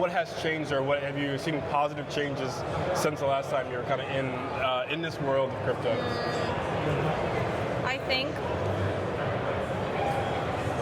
what has changed, or what have you seen positive changes since the last time you were kind of in this world of crypto? I think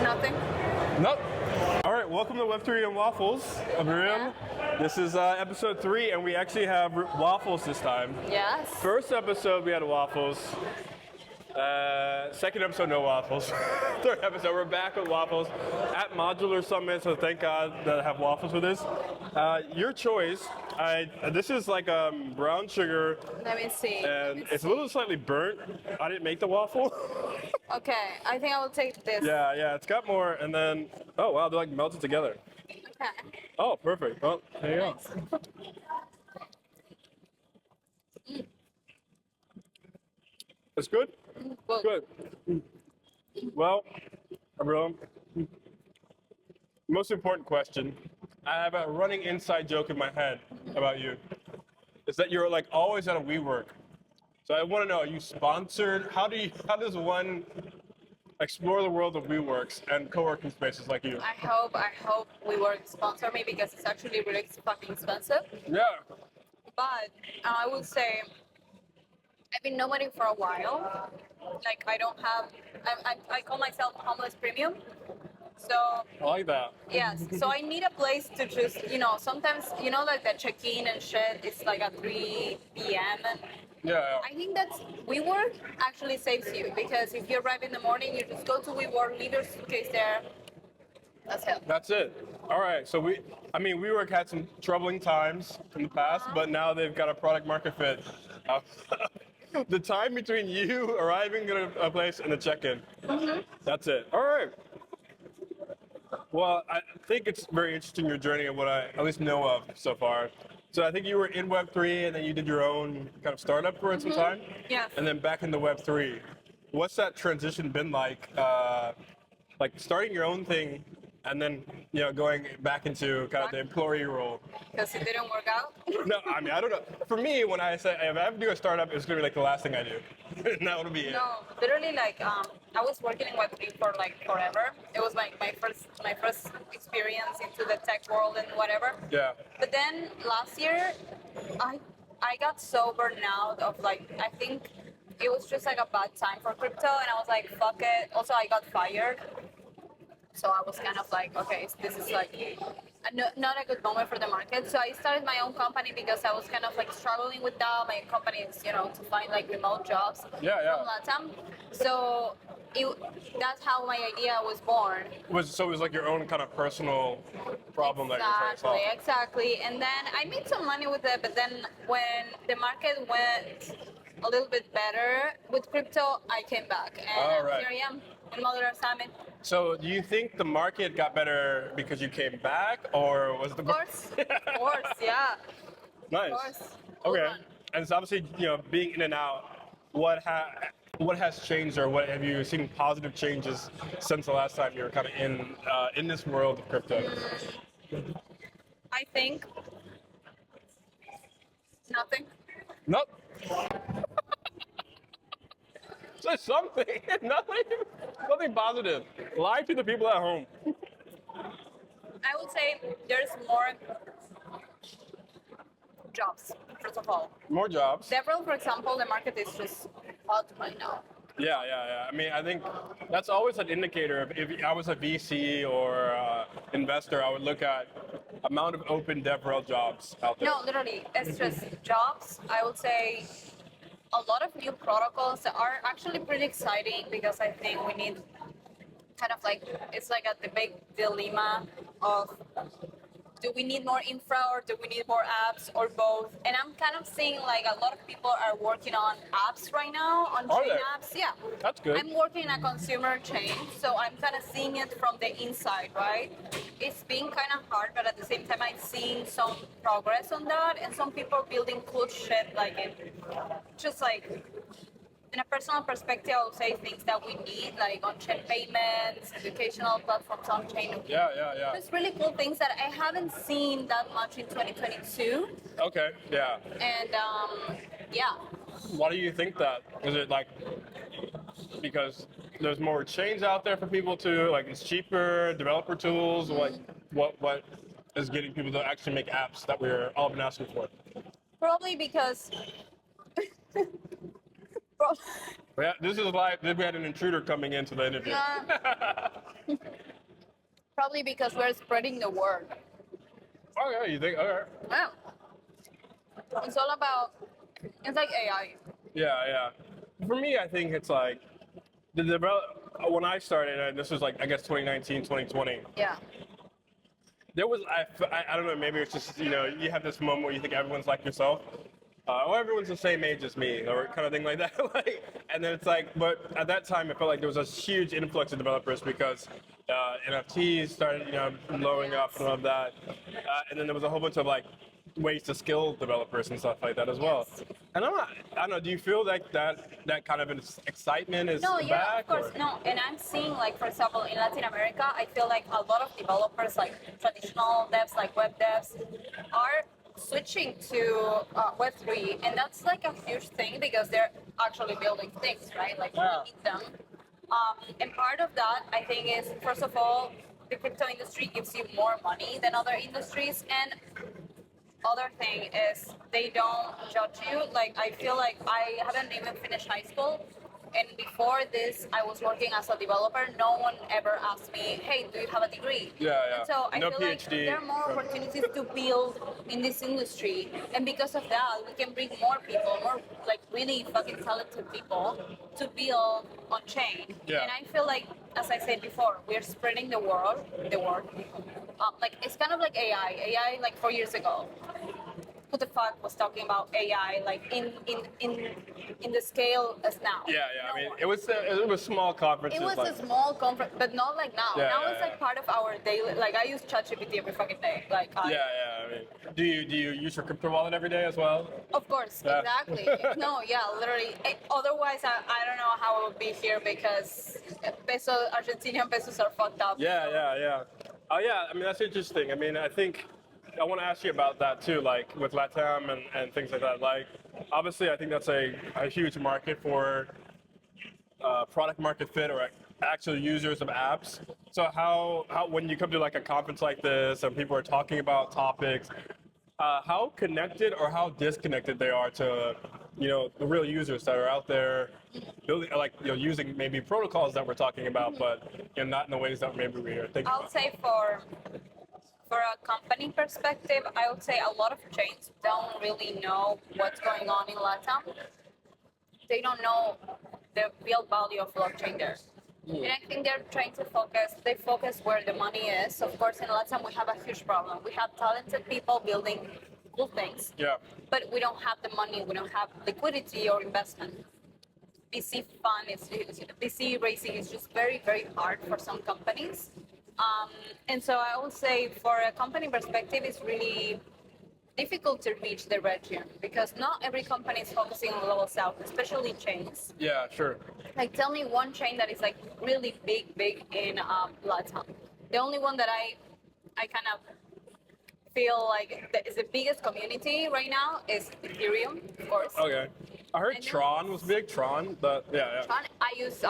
nothing. Nope. All right, welcome to Web3 and Waffles, Abril. This is episode 3, and we actually have waffles this time. Yes. First episode we had waffles. Second episode, no waffles. Third episode, we're back with waffles at Modular Summit, so thank God that I have waffles with this. Your choice. This is like brown sugar. Let me see. And it's a little slightly burnt. I didn't make the waffle. Okay, I think I will take this. Yeah, it's got more, and then, oh wow, they're like melted together. Okay. Oh, perfect. Well, there you go. It's good? Well, Good. Well, Abril, most important question. I have a running inside joke in my head about you. Is that you're like always at a WeWork. So I want to know, are you sponsored? How does one explore the world of WeWorks and co-working spaces like you? I hope WeWorks sponsor me because it's actually really fucking expensive. Yeah. But I would say I've been nomading for a while. Like I don't have, I call myself homeless premium. So I like that. yes, so I need a place to just, sometimes, like the check-in and shit, it's like at 3 p.m. and Yeah. I think that WeWork actually saves you because if you arrive in the morning, you just go to WeWork, leave your suitcase there. That's it. That's it. All right. So WeWork had some troubling times in the past, but now they've got a product market fit. The time between you arriving at a place and the check-in. That's it. All right. Well, I think it's very interesting, your journey and what I at least know of so far. So I think you were in Web3 and then you did your own kind of startup for some time. Yes. And then back into Web3. What's that transition been like? Like starting your own thing and then going back into kind of the employee role. Because it didn't work out. No, I mean I don't know. For me, when I say if I have to do a startup, it's gonna be like the last thing I do. And that would be it. No, literally like I was working in Web3 for like forever. It was my first experience into the tech world and whatever. Yeah. But then last year, I got so burned out of like I think it was just like a bad time for crypto, and I was like, fuck it. Also, I got fired. So I was kind of like, okay, this is like not a good moment for the market. So I started my own company because I was kind of like struggling with that. My company is, to find like remote jobs from LATAM. So that's how my idea was born. So it was like your own kind of personal problem that you're trying to solve. Exactly. And then I made some money with it, but then when the market went a little bit better with crypto, I came back. And here I am in Modular Summit. So do you think the market got better because you came back, or was the Of course, yeah. Nice. Of course. Okay. And it's obviously, being in and out, what has changed, or what have you seen positive changes since the last time you were kind of in this world of crypto? I think nothing. Nope. Say something. Nothing positive. Lie to the people at home. I would say there's more jobs, first of all. More jobs. Several, for example, the market is just hot right now. Yeah. I mean, I think that's always an indicator. If I was a VC or investor, I would look at amount of open DevRel jobs out there. No, literally, it's just jobs. I would say a lot of new protocols that are actually pretty exciting because I think we need kind of like, it's like the big dilemma of do we need more infra or do we need more apps or both? And I'm kind of seeing like a lot of people are working on apps right now, on chain apps. Yeah. That's good. I'm working in a consumer chain, so I'm kind of seeing it from the inside, right? It's been kind of hard, but at the same time, I'm seeing some progress on that, and some people building cool shit like it. Just like in a personal perspective, I would say things that we need, like on-chain payments, educational platforms on-chain. Yeah. Just really cool things that I haven't seen that much in 2022. Okay, yeah. And yeah. Why do you think that? Is it like because there's more chains out there for people to, like it's cheaper, developer tools, like what is getting people to actually make apps that we're all been asking for? Probably because. Yeah, this is live. We had an intruder coming into the interview. Probably because we're spreading the word. Oh yeah, you think? All right. Yeah. It's all about. It's like AI. Yeah. For me, I think it's like the develop. When I started, and this was like I guess 2019, 2020. Yeah. There was I don't know. Maybe it's just you have this moment where you think everyone's like yourself. Or everyone's the same age as me, or kind of thing like that. And then it's like, but at that time, it felt like there was a huge influx of developers because NFTs started, blowing up and all of that. And then there was a whole bunch of like ways to skill developers and stuff like that as well. And I don't know, do you feel like that kind of excitement is No, yeah, back? of course, or? no. And I'm seeing, like, for example, in Latin America, I feel like a lot of developers, like traditional devs, like web devs, are switching to Web3, and that's like a huge thing because they're actually building things, right? Like, we need them. And part of that, I think, is first of all, the crypto industry gives you more money than other industries, and other thing is they don't judge you. Like, I feel like I haven't even finished high school, and before this I was working as a developer. No one ever asked me, hey, do you have a degree? Yeah. And so I No feel PhD. like there are more opportunities to build in this industry, and because of that we can bring more people, more like really fucking talented people to build on chain. Yeah. And I feel like, as I said before, we're spreading the word. Like, it's kind of like AI like 4 years ago. Who the fuck was talking about AI like in the scale as now? Yeah. No I mean, one. it was small conferences. It was like, a small conference, but not like now. Yeah, Now yeah, it's like part of our daily. Like, I use ChatGPT every fucking day. Like, I mean, do you use your crypto wallet every day as well? Of course, Yeah. exactly. No, yeah, literally. Otherwise, I don't know how I would be here because Argentinian pesos are fucked up. Yeah. Oh yeah, I mean that's interesting. I mean, I think I want to ask you about that too, like with LATAM and things like that. Like, obviously, I think that's a huge market for product market fit or actual users of apps. So how when you come to like a conference like this and people are talking about topics, how connected or how disconnected they are to the real users that are out there building, like using maybe protocols that we're talking about, but not in the ways that maybe we are thinking I about. would say for a company perspective, I would say a lot of chains don't really know what's going on in LATAM. They don't know the real value of blockchain there. And I think they're trying to focus where the money is. Of course, in LATAM, we have a huge problem. We have talented people building cool things, Yeah. but we don't have the money, we don't have liquidity or investment. VC raising is just very, very hard for some companies. And so I would say for a company perspective, it's really difficult to reach the region because not every company is focusing on global south, especially chains. Yeah, sure. Like, tell me one chain that is like really big in LATAM. The only one that I kind of feel like is the biggest community right now is Ethereum, of course. Okay. I heard And then- Tron was big. Tron, but yeah. Tron, I use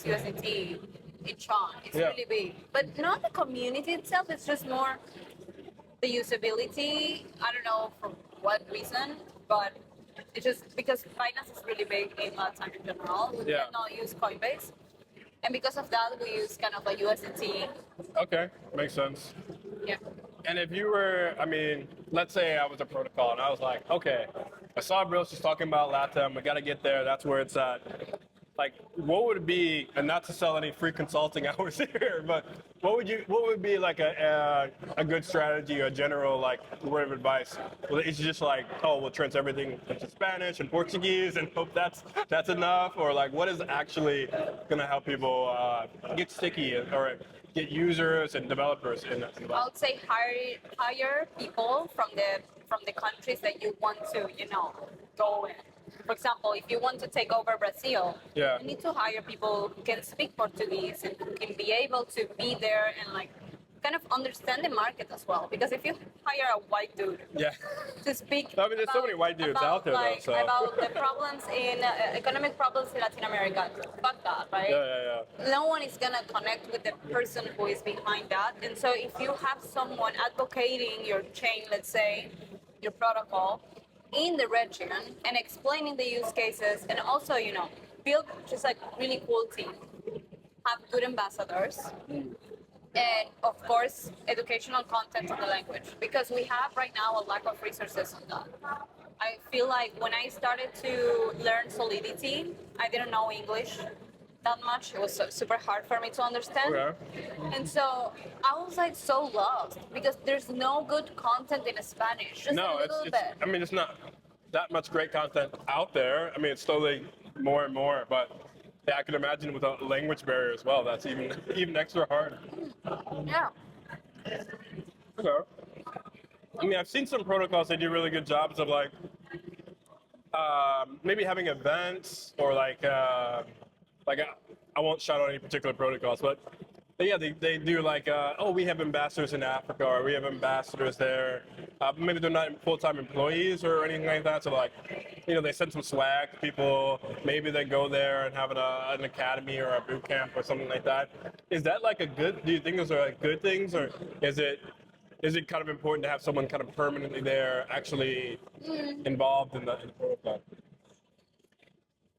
USDT in Tron. It's Yeah. really big, but not the community itself. It's just more the usability. I don't know for what reason, but it's just because finance is really big in LATAM in general. We Yeah. cannot use Coinbase, and because of that, we use kind of a USDT. Okay, makes sense. Yeah. And if you were, I mean, let's say I was a protocol and I was like, okay, I saw Abril, she's talking about LATAM, we got to get there, that's where it's at. Like, what would it be, and not to sell any free consulting hours here, but what would be like a good strategy, a general like word of advice? Well, it's just like, oh, we'll translate everything into Spanish and Portuguese and hope that's enough, or like what is actually gonna help people get sticky or get users and developers in that? I would say hire people from the countries that you want to, go in. For example, if you want to take over Brazil, Yeah. you need to hire people who can speak Portuguese and who can be able to be there and like kind of understand the market as well. Because if you hire a white dude Yeah. to speak, I mean, there's so many white dudes out there, like, though. So. about the problems in economic problems in Latin America, fuck that, right? Yeah. No one is gonna connect with the person who is behind that. And so if you have someone advocating your chain, let's say, your protocol in the region and explaining the use cases, and also, build just like really cool team, have good ambassadors, and of course educational content in the language, because we have right now a lack of resources on that. I feel like when I started to learn Solidity, I didn't know English that much. It was super hard for me to understand. Okay. And so I was like so lost because there's no good content in Spanish, just No, a little it's. bit. I mean, it's not that much great content out there. I mean, it's slowly more and more, but yeah, I can imagine with a language barrier as well. That's even extra hard. Yeah. Okay. I mean, I've seen some protocols that do really good jobs of like maybe having events or I won't shout out any particular protocols, but yeah, they do like we have ambassadors in Africa or we have ambassadors there. Maybe they're not full-time employees or anything like that. So like, they send some swag to people. Maybe they go there and have an academy or a boot camp or something like that. Is that like do you think those are like good things, or is it kind of important to have someone kind of permanently there, actually involved in the protocol?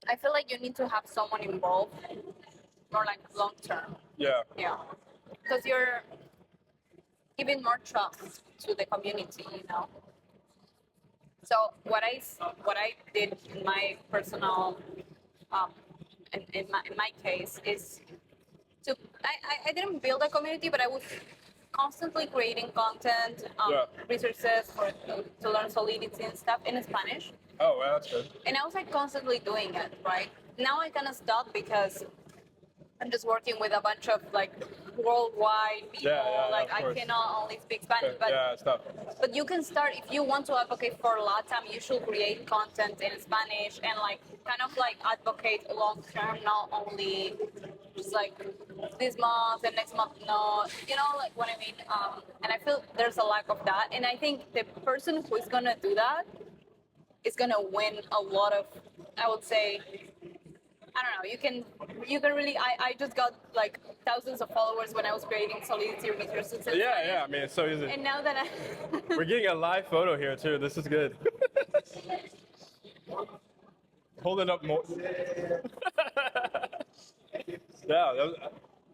I feel like you need to have someone involved more like long term. Yeah. Yeah. Because you're giving more trust to the community, So what I did in my personal, in my case is I didn't build a community, but I was constantly creating content, resources to learn Solidity and stuff in Spanish. Oh, well, that's good. And I was like constantly doing it, right? Now I kind of stopped because I'm just working with a bunch of like worldwide people. I cannot only speak Spanish, but you can start if you want to advocate for LATAM. You should create content in Spanish and like kind of like advocate long term, not only just like this month and next month. No, like what I mean. And I feel there's a lack of that. And I think the person who is gonna do that is gonna win a lot of, I would say, I don't know, you can really, I just got like thousands of followers when I was creating Solidity resources. Yeah, I mean, it's so easy. And now that We're getting a live photo here too, this is good. Hold it up more. Yeah,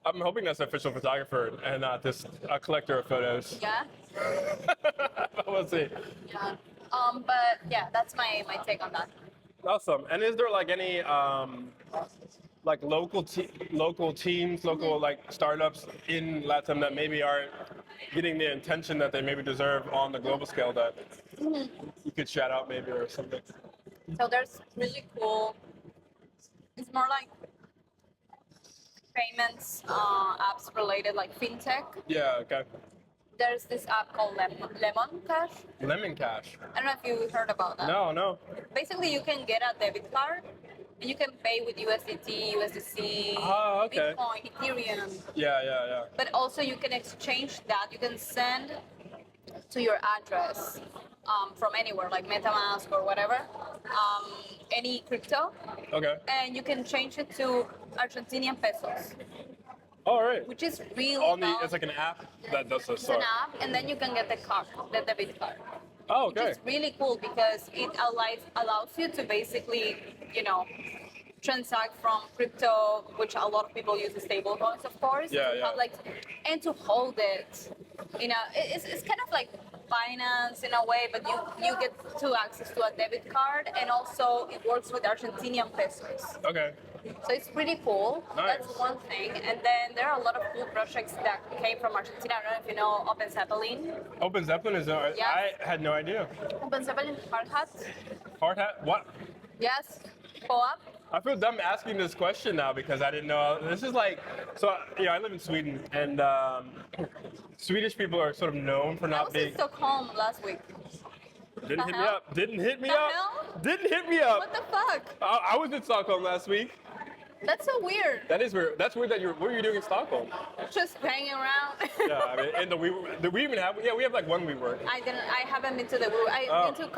I'm hoping that's an official photographer and not just a collector of photos. Yeah? We'll see. Yeah. But yeah, that's my take on that. Awesome. And is there like any like local teams, like startups in LATAM that maybe aren't getting the attention that they maybe deserve on the global scale that you could shout out maybe or something? So there's really cool, it's more like payments apps related, like fintech. Yeah, okay. There's this app called Lemon Cash. Lemon Cash. I don't know if you heard about that. No. Basically, you can get a debit card and you can pay with USDT, USDC, okay. Bitcoin, Ethereum. Yeah. But also you can exchange that. You can send to your address from anywhere, like MetaMask or whatever, any crypto. Okay. And you can change it to Argentinian pesos. All right. Which is really it's like an app that does this. It's an app, and then you can get the debit card. Oh, okay. Which is really cool because it allows you to basically, transact from crypto, which a lot of people use the stable coins, of course. Yeah. And to hold it, it's kind of like finance in a way, but you get to access to a debit card, and also it works with Argentinian pesos. Okay. So it's pretty cool. Nice. That's one thing. And then there are a lot of cool projects that came from Argentina. I don't know if you know Open Zeppelin. Open Zeppelin is Yes. I had no idea. Open Zeppelin hard hat. Hard hat? What? Yes. Co-op. I feel dumb asking this question now because I didn't know. This is like, I live in Sweden, and Swedish people are sort of known for I not was being. in Stockholm last week. Didn't hit me hell? up. Didn't hit me The up. hell? Didn't hit me up. What the fuck? I was in Stockholm last week. That's so weird. That is weird. That's weird that what are you doing in Stockholm? Just hanging around. Yeah, I mean, and we even have, we have like one WeWork. I haven't been to the WeWork. I've been to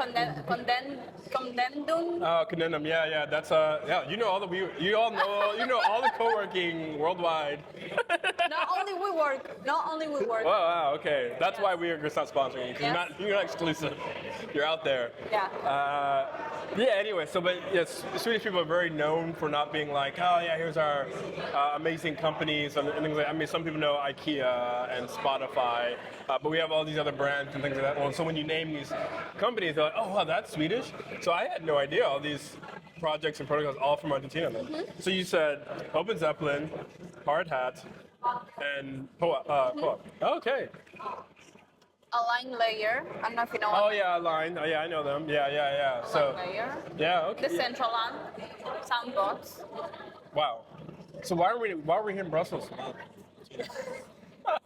Condendum. Oh, Condemnum, yeah, that's yeah. You know all the you all the co-working worldwide. Not only WeWork. Oh, wow, okay. That's why WeWork's not sponsoring you, because you're not exclusive. You're out there. Yeah. Yeah. Anyway, but yes, Swedish people are very known for not being like, oh yeah, here's our amazing companies and things like. I mean, some people know IKEA and Spotify, but we have all these other brands and things like that. Well, so when you name these companies, they're like, oh wow, that's Swedish. So I had no idea all these projects and protocols all from Argentina. Then. So you said Open Zeppelin, Hard Hat, and Co-op. Okay. Align Layer. I don't know if you know. Oh yeah, Align. Oh yeah, I know them. Yeah. So Align Layer. yeah, okay. The Central Land. Sandbox. Wow. So why are we here in Brussels?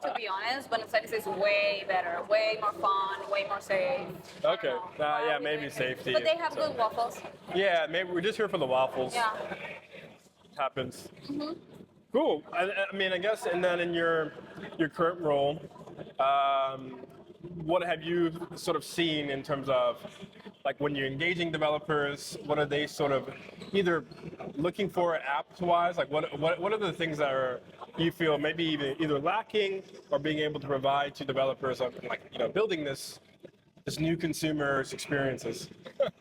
To be honest, Buenos Aires is way better, way more fun, way more safe. Okay. Yeah, maybe safety. But they have good waffles. Yeah, maybe we're just here for the waffles. Yeah. Happens. Cool. I mean, I guess, and then in your current role, what have you sort of seen in terms of, like, when you're engaging developers, what are they sort of either looking for apps-wise? Like, what are the things that you feel maybe either lacking or being able to provide to developers of, like, building this new consumers experiences?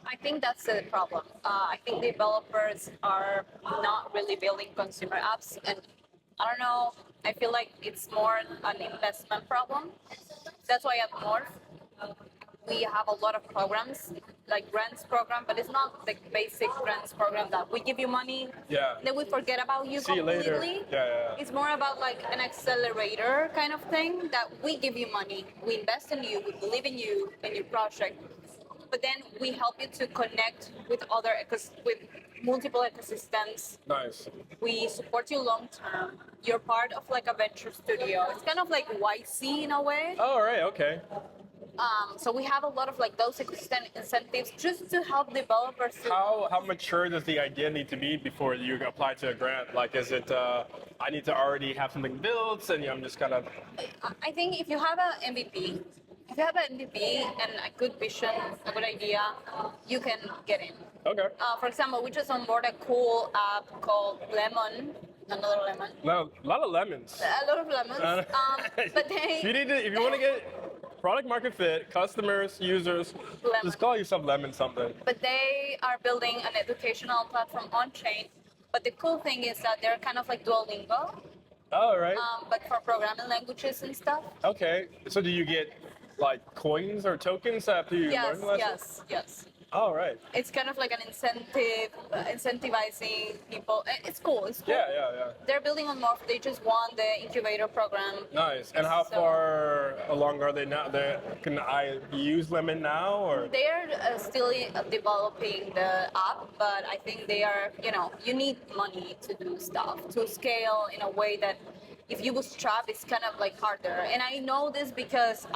I think that's the problem. I think developers are not really building consumer apps, and I don't know. I feel like it's more an investment problem. That's why at Morph we have a lot of programs, like grants program, but it's not the basic grants program that we give you money, then we forget about you See completely. you later. Yeah. It's more about like an accelerator kind of thing that we give you money, we invest in you, we believe in you and your project, but then we help you to connect with with multiple ecosystems. Nice. We support you long term. You're part of like a venture studio. It's kind of like YC in a way. Oh, right. Okay. So we have a lot of like those incentives just to help developers. How mature does the idea need to be before you apply to a grant? Like, is it I need to already have something built, and I'm just kind of. I think if you have an MVP, and a good vision, a good idea, you can get in. Okay. For example, we just onboarded a cool app called Lemon. Another lemon. No, a lot of lemons. A lot of lemons. But they. If you want to get product market fit, customers, users, just call yourself Lemon something. But they are building an educational platform on chain. But the cool thing is that they're kind of like Duolingo. Oh, right. But for programming languages and stuff. Okay. So do you get like coins or tokens after you learn the lesson? Yes. Oh, right. It's kind of like an incentive, incentivizing people. It's cool. Yeah. They're building on Morph. They just won the incubator program. Nice. And how far along are they now? Can I use Lemon now, or? They're still developing the app, but I think they are, you need money to do stuff, to scale in a way that if you bootstrap, it's kind of like harder. And I know this because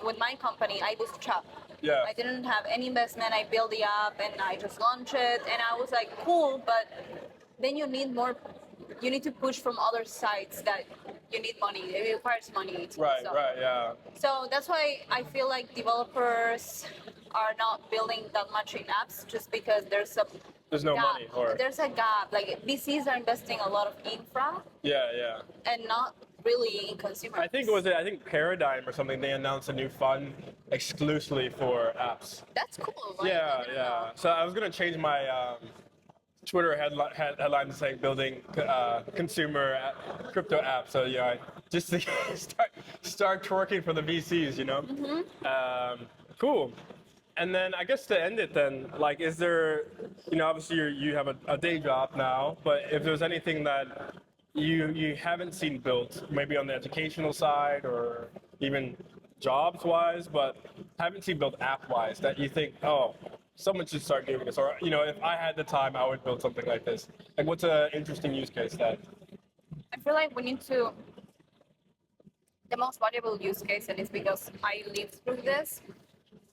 with my company, I bootstrap. Yeah. I didn't have any investment. I built the app and I just launched it, and I was like, cool, but then you need more. You need to push from other sites that you need money. It requires money. Right, yeah. So that's why I feel like developers are not building that much in apps just because there's no gap. money, or there's a gap. Like VCs are investing a lot of infra. Yeah. And not really in consumer. I think Paradigm or something. They announced a new fund exclusively for apps. That's cool. Like, yeah. So I was gonna change my Twitter headline to saying building consumer crypto apps. So just to start twerking for the VCs, Cool. And then I guess to end it then, like, is there, obviously you have a day job now, but if there's anything that you haven't seen built, maybe on the educational side or even jobs-wise, but haven't seen built app-wise, that you think, oh, someone should start doing this, or if I had the time, I would build something like this. Like, what's an interesting use case that? I feel like we need to. The most valuable use case, and it's because I lived through this,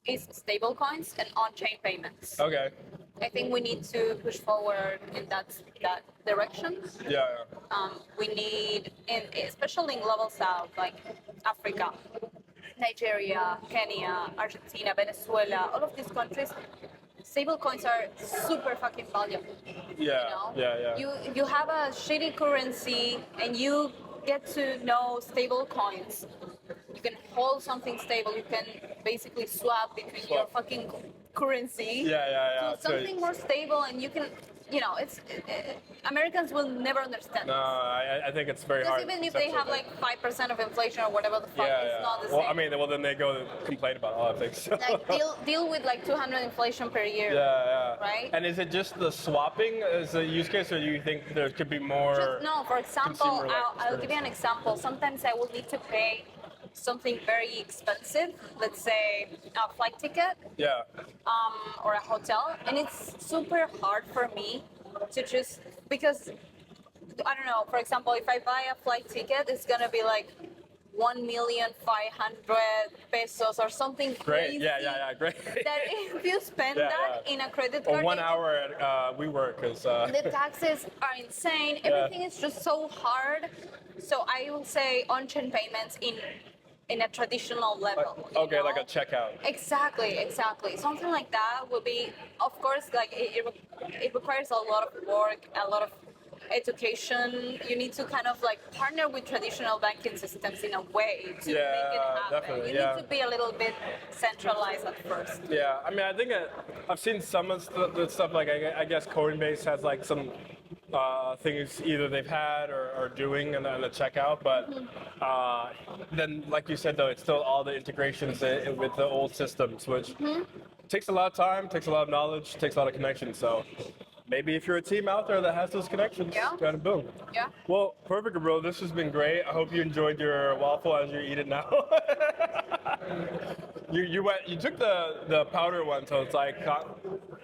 is stablecoins and on-chain payments. Okay. I think we need to push forward in that direction. Yeah. We need, especially in global south, like Africa, Nigeria, Kenya, Argentina, Venezuela, all of these countries, stable coins are super fucking valuable. Yeah. You have a shitty currency and you get to know stable coins. You can hold something stable. You can basically swap between your fucking currency to something more stable, and you can, Americans will never understand. No, I think it's very hard. Because even if they have like 5% of inflation or whatever the fuck, it's not the same. Well, I mean, then they go complain about all of things. Like deal with like 200 inflation per year. Right? And is it just the swapping as a use case, or do you think there could be more? No, for example, I'll give you an example. Sometimes I will need to pay something very expensive, let's say a flight ticket, or a hotel, and it's super hard for me to just, because I don't know, for example, if I buy a flight ticket, it's gonna be like 1,500,000 pesos or something crazy. Great. That if you spend that in a credit card, or 1 hour at WeWorks is. The taxes are insane. Everything is just so hard. So I will say on-chain payments in a traditional level. Okay, like a checkout. Exactly. Something like that will be, of course, like it requires a lot of work, a lot of education. You need to kind of like partner with traditional banking systems in a way to make it happen. Definitely, you need to be a little bit centralized at first. Yeah, I mean, I think I've seen some of the stuff, like I guess Coinbase has like some things either they've had or are doing in the checkout, but then, like you said, though, it's still all the integrations with the old systems, which takes a lot of time, takes a lot of knowledge, takes a lot of connections. So maybe if you're a team out there that has those connections, kind of boom. Yeah. Well, perfect, bro. This has been great. I hope you enjoyed your waffle as you eat it now. You took the powder one, so it's like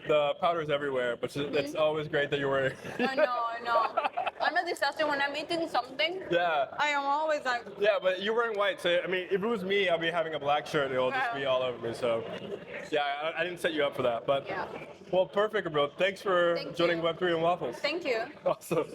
the powder's everywhere, but it's always great that you were. I know. I'm a disaster when I'm eating something. Yeah. I am always like. Yeah, but you're wearing white, so I mean, if it was me, I'll be having a black shirt. It'll just be all over me. So, yeah, I didn't set you up for that, but. Yeah. Well, perfect, bro. Thanks for joining Web3 and Waffles. Thank you. Awesome.